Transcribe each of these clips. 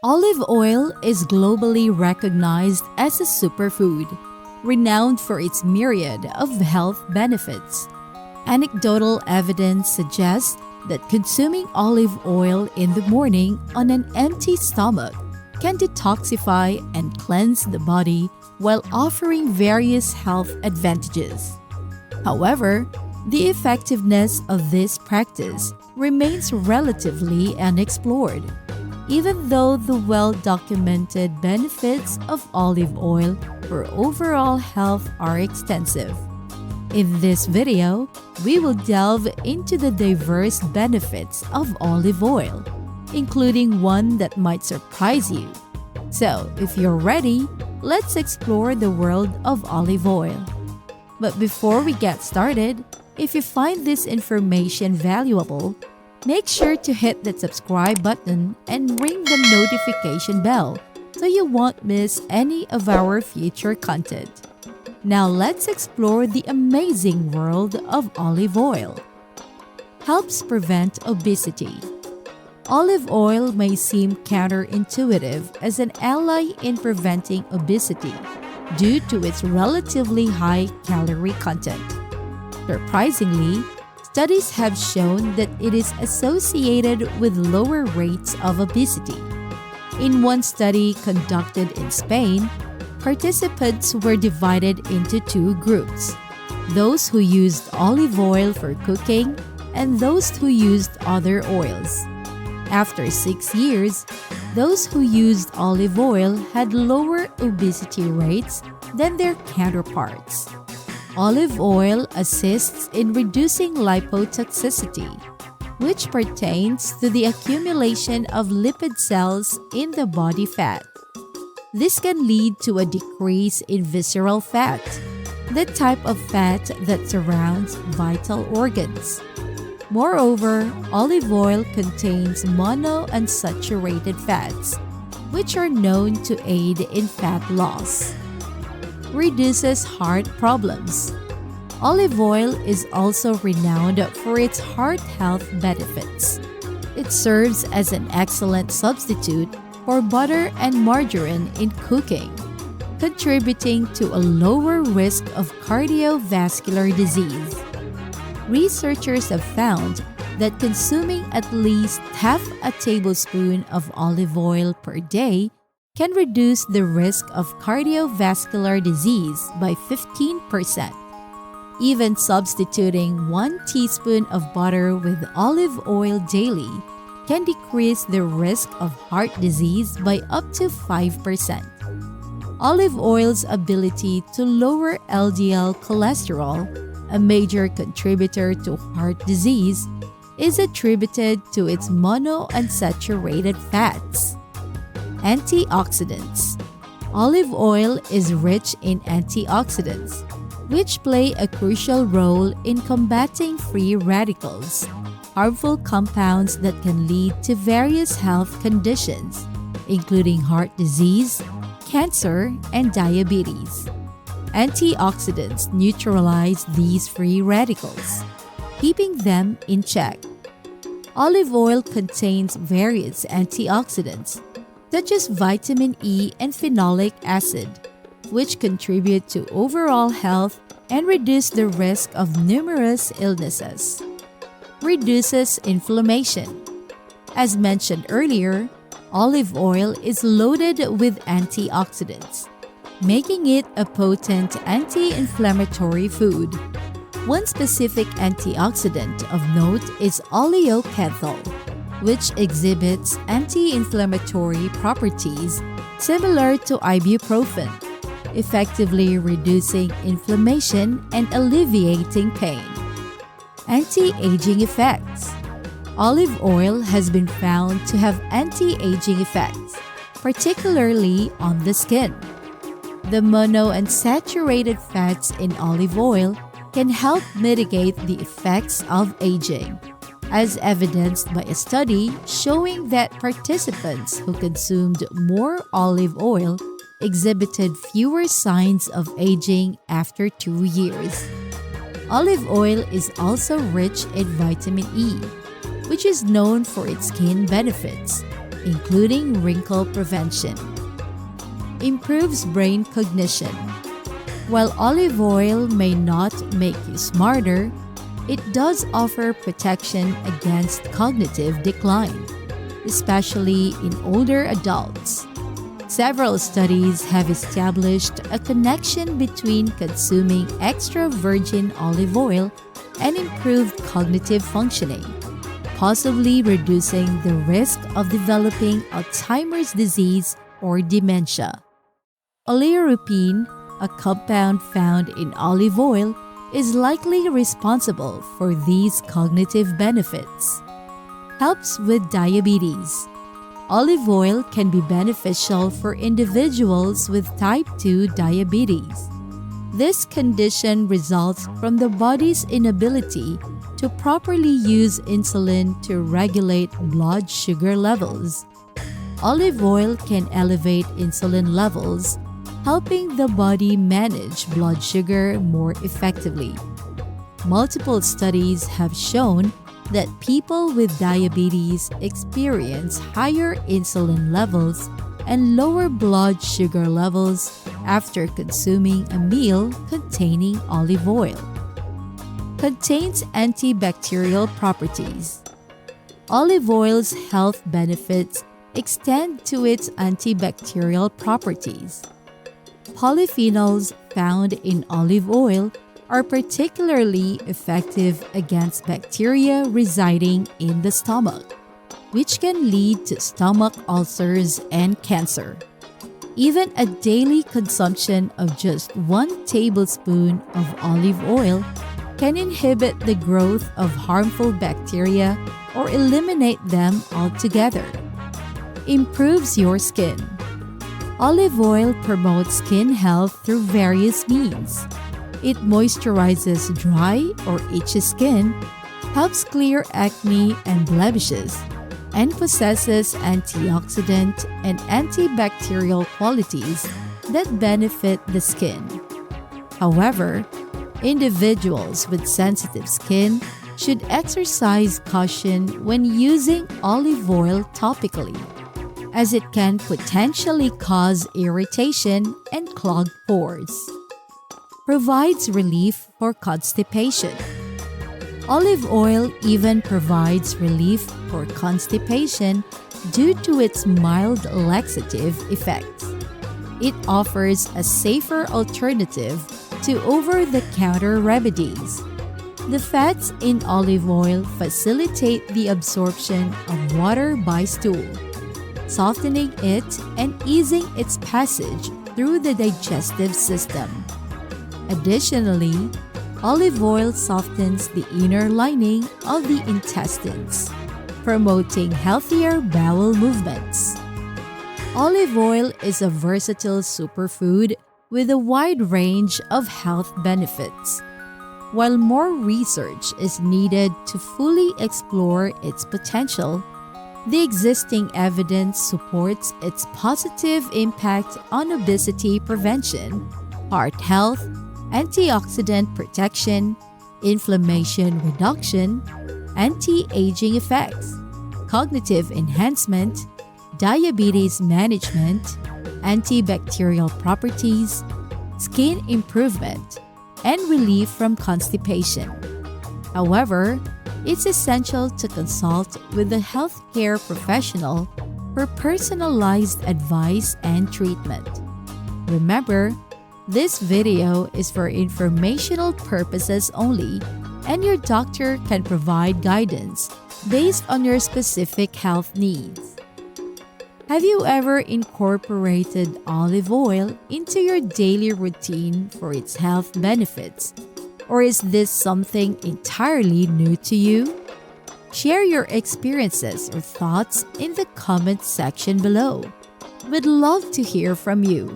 Olive oil is globally recognized as a superfood, renowned for its myriad of health benefits. Anecdotal evidence suggests that consuming olive oil in the morning on an empty stomach can detoxify and cleanse the body while offering various health advantages. However, the effectiveness of this practice remains relatively unexplored, even though the well-documented benefits of olive oil for overall health are extensive. In this video, we will delve into the diverse benefits of olive oil, including one that might surprise you. So, if you're ready, let's explore the world of olive oil. But before we get started, if you find this information valuable, make sure to hit that subscribe button and ring the notification bell so you won't miss any of our future content. Now let's explore the amazing world of olive oil. Helps prevent obesity. Olive oil may seem counterintuitive as an ally in preventing obesity due to its relatively high calorie content. Surprisingly, studies have shown that it is associated with lower rates of obesity. In one study conducted in Spain, participants were divided into two groups: those who used olive oil for cooking and those who used other oils. After 6 years, those who used olive oil had lower obesity rates than their counterparts. Olive oil assists in reducing lipotoxicity, which pertains to the accumulation of lipid cells in the body fat. This can lead to a decrease in visceral fat, the type of fat that surrounds vital organs. Moreover, olive oil contains monounsaturated fats, which are known to aid in fat loss. Reduces heart problems. Olive oil is also renowned for its heart health benefits. It serves as an excellent substitute for butter and margarine in cooking, contributing to a lower risk of cardiovascular disease. Researchers have found that consuming at least half a tablespoon of olive oil per day can reduce the risk of cardiovascular disease by 15%. Even substituting 1 teaspoon of butter with olive oil daily can decrease the risk of heart disease by up to 5%. Olive oil's ability to lower LDL cholesterol, a major contributor to heart disease, is attributed to its monounsaturated fats. Antioxidants. Olive oil is rich in antioxidants, which play a crucial role in combating free radicals, harmful compounds that can lead to various health conditions, including heart disease, cancer, and diabetes. Antioxidants neutralize these free radicals, keeping them in check. Olive oil contains various antioxidants, such as vitamin E and phenolic acid, which contribute to overall health and reduce the risk of numerous illnesses. Reduces inflammation. As mentioned earlier, olive oil is loaded with antioxidants, making it a potent anti-inflammatory food. One specific antioxidant of note is oleocanthal, which exhibits anti-inflammatory properties similar to ibuprofen, effectively reducing inflammation and alleviating pain. Anti-aging effects. Olive oil has been found to have anti-aging effects, particularly on the skin. The monounsaturated fats in olive oil can help mitigate the effects of aging, as evidenced by a study showing that participants who consumed more olive oil exhibited fewer signs of aging after 2 years. Olive oil is also rich in vitamin E, which is known for its skin benefits, including wrinkle prevention. Improves brain cognition. While olive oil may not make you smarter, it does offer protection against cognitive decline, especially in older adults. Several studies have established a connection between consuming extra virgin olive oil and improved cognitive functioning, possibly reducing the risk of developing Alzheimer's disease or dementia. Oleuropein, a compound found in olive oil, is likely responsible for these cognitive benefits. Helps with diabetes. Olive oil can be beneficial for individuals with type 2 diabetes. This condition results from the body's inability to properly use insulin to regulate blood sugar levels. Olive oil can elevate insulin levels, helping the body manage blood sugar more effectively. Multiple studies have shown that people with diabetes experience higher insulin levels and lower blood sugar levels after consuming a meal containing olive oil. Contains antibacterial properties. Olive oil's health benefits extend to its antibacterial properties. Polyphenols found in olive oil are particularly effective against bacteria residing in the stomach, which can lead to stomach ulcers and cancer. Even a daily consumption of just 1 tablespoon of olive oil can inhibit the growth of harmful bacteria or eliminate them altogether. Improves your skin. Olive oil promotes skin health through various means. It moisturizes dry or itchy skin, helps clear acne and blemishes, and possesses antioxidant and antibacterial qualities that benefit the skin. However, individuals with sensitive skin should exercise caution when using olive oil topically, as it can potentially cause irritation and clogged pores. Provides relief for constipation. Olive oil even provides relief for constipation due to its mild laxative effects. It offers a safer alternative to over-the-counter remedies. The fats in olive oil facilitate the absorption of water by stool, softening it and easing its passage through the digestive system. Additionally, olive oil softens the inner lining of the intestines, promoting healthier bowel movements. Olive oil is a versatile superfood with a wide range of health benefits. While more research is needed to fully explore its potential, the existing evidence supports its positive impact on obesity prevention, heart health, antioxidant protection, inflammation reduction, anti-aging effects, cognitive enhancement, diabetes management, antibacterial properties, skin improvement, and relief from constipation. However, it's essential to consult with a healthcare professional for personalized advice and treatment. Remember, this video is for informational purposes only, and your doctor can provide guidance based on your specific health needs. Have you ever incorporated olive oil into your daily routine for its health benefits? Or is this something entirely new to you? Share your experiences or thoughts in the comment section below. We'd love to hear from you.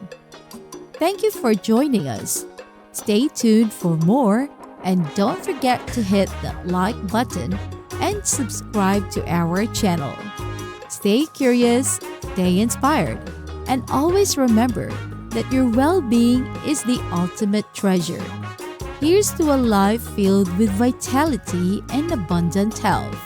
Thank you for joining us. Stay tuned for more, and don't forget to hit that like button and subscribe to our channel. Stay curious, stay inspired, and always remember that your well-being is the ultimate treasure. Here's to a life filled with vitality and abundant health.